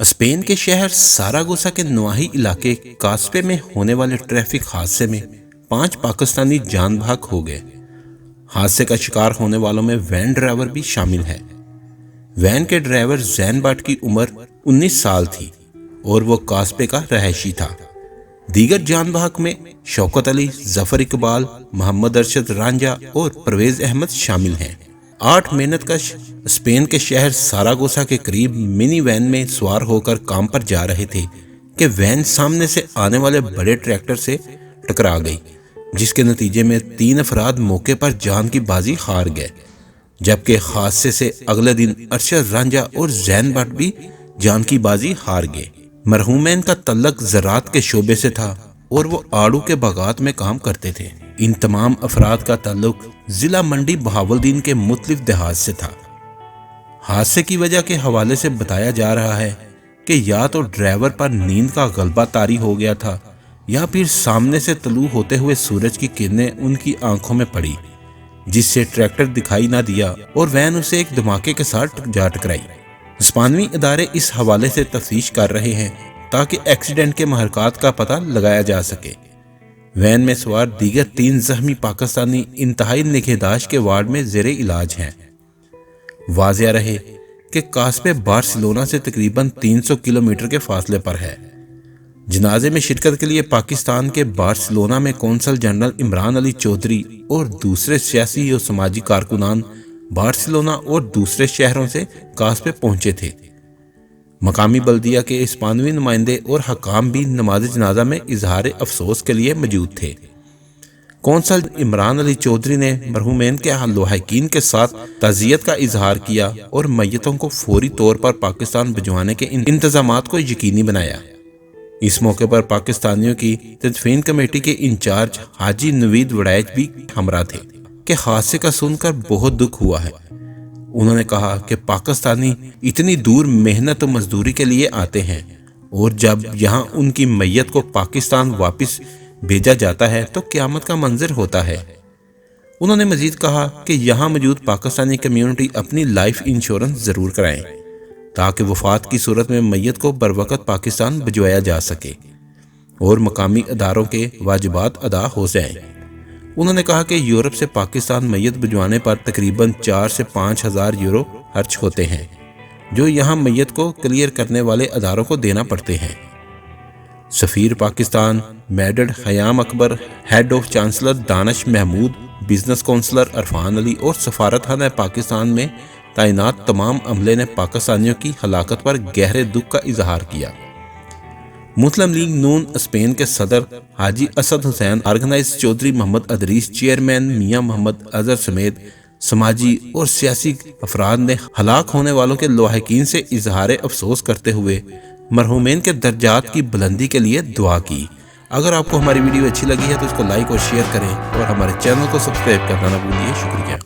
Spain کے شہر ساراگوسا کے نواحی علاقے کاسپے میں ہونے والے ٹریفک حادثے میں 5 پاکستانی جان بحق ہو گئے۔ حادثے کا شکار ہونے والوں میں وین ڈرائیور بھی شامل ہے۔ وین کے ڈرائیور زین بٹ کی عمر 19 سال تھی اور وہ کاسپے کا رہائشی تھا۔ دیگر جان بحق میں شوکت علی، ظفر اقبال، محمد ارشد رانجھا اور پرویز احمد شامل ہیں۔ 8 محنت کش اسپین کے شہر ساراگوسا کے قریب منی وین میں سوار ہو کر کام پر جا رہے تھے کہ وین سامنے سے آنے والے بڑے ٹریکٹر سے ٹکرا گئی، جس کے نتیجے میں 3 افراد موقع پر جان کی بازی ہار گئے، جبکہ حادثے سے اگلے دن ارشد رانجھا اور زین بٹ بھی جان کی بازی ہار گئے۔ مرحومین کا تعلق زراعت کے شعبے سے تھا اور وہ آڑو کے باغات میں کام کرتے تھے۔ ان تمام افراد کا تعلق ضلع منڈی بہاولدین کے مختلف دیہات سے تھا۔ حادثے کی وجہ کے حوالے سے بتایا جا رہا ہے کہ یا تو ڈرائیور پر نیند کا غلبہ طاری ہو گیا تھا یا پھر سامنے سے طلوع ہوتے ہوئے سورج کی کرنیں ان کی آنکھوں میں پڑی، جس سے ٹریکٹر دکھائی نہ دیا اور وین اسے ایک دھماکے کے ساتھ جا ٹکرائی۔ ہسپانوی ادارے اس حوالے سے تفتیش کر رہے ہیں تاکہ ایکسیڈنٹ کے محرکات کا پتہ لگایا جا سکے۔ وین میں سوار دیگر 3 زخمی پاکستانی انتہائی نگہداشت کے وارڈ میں زیر علاج ہیں۔ واضح رہے کہ کاسپے بارسلونا سے تقریباً 300 کلومیٹر کے فاصلے پر ہے۔ جنازے میں شرکت کے لیے پاکستان کے بارسلونا میں قونصل جنرل عمران علی چودھری اور دوسرے سیاسی و سماجی کارکنان بارسلونا اور دوسرے شہروں سے کاسپے پہنچے تھے۔ مقامی بلدیہ کے ہسپانوی نمائندے اور حکام بھی نماز جنازہ میں اظہار افسوس کے لیے موجود تھے۔ قونصل عمران علی چودھری نے مرحومین کے لواحقین کے ساتھ تعزیت کا اظہار کیا اور میتوں کو فوری طور پر پاکستان بھجوانے کے انتظامات کو یقینی بنایا۔ اس موقع پر پاکستانیوں کی تدفین کمیٹی کے انچارج حاجی نوید وڑائچ بھی ہمراہ تھے کہ حادثے کا سن کر بہت دکھ ہوا ہے۔ انہوں نے کہا کہ پاکستانی اتنی دور محنت و مزدوری کے لیے آتے ہیں اور جب یہاں ان کی میت کو پاکستان واپس بھیجا جاتا ہے تو قیامت کا منظر ہوتا ہے۔ انہوں نے مزید کہا کہ یہاں موجود پاکستانی کمیونٹی اپنی لائف انشورنس ضرور کرائیں تاکہ وفات کی صورت میں میت کو بروقت پاکستان بھجوایا جا سکے اور مقامی اداروں کے واجبات ادا ہو جائیں۔ انہوں نے کہا کہ یورپ سے پاکستان میت بھجوانے پر تقریباً 4 سے 5 ہزار یورو خرچ ہوتے ہیں، جو یہاں میت کو کلیئر کرنے والے اداروں کو دینا پڑتے ہیں۔ سفیر پاکستان میڈڈ Khayyam Akbar, head of chancellor Danish Mahmood, business counsellor Irfan Ali اور سفارت خانہ پاکستان میں تعینات تمام عملے نے پاکستانیوں کی ہلاکت پر گہرے دکھ کا اظہار کیا۔ مسلم لیگ نون اسپین کے صدر حاجی اسد حسین، آرگنائز چودھری محمد ادریس، چیئرمین میاں محمد اظہر سمیت سماجی اور سیاسی افراد نے ہلاک ہونے والوں کے لواحقین سے اظہار افسوس کرتے ہوئے مرحومین کے درجات کی بلندی کے لیے دعا کی۔ اگر آپ کو ہماری ویڈیو اچھی لگی ہے تو اس کو لائک اور شیئر کریں اور ہمارے چینل کو سبسکرائب کرنا نہ بھولیے۔ شکریہ۔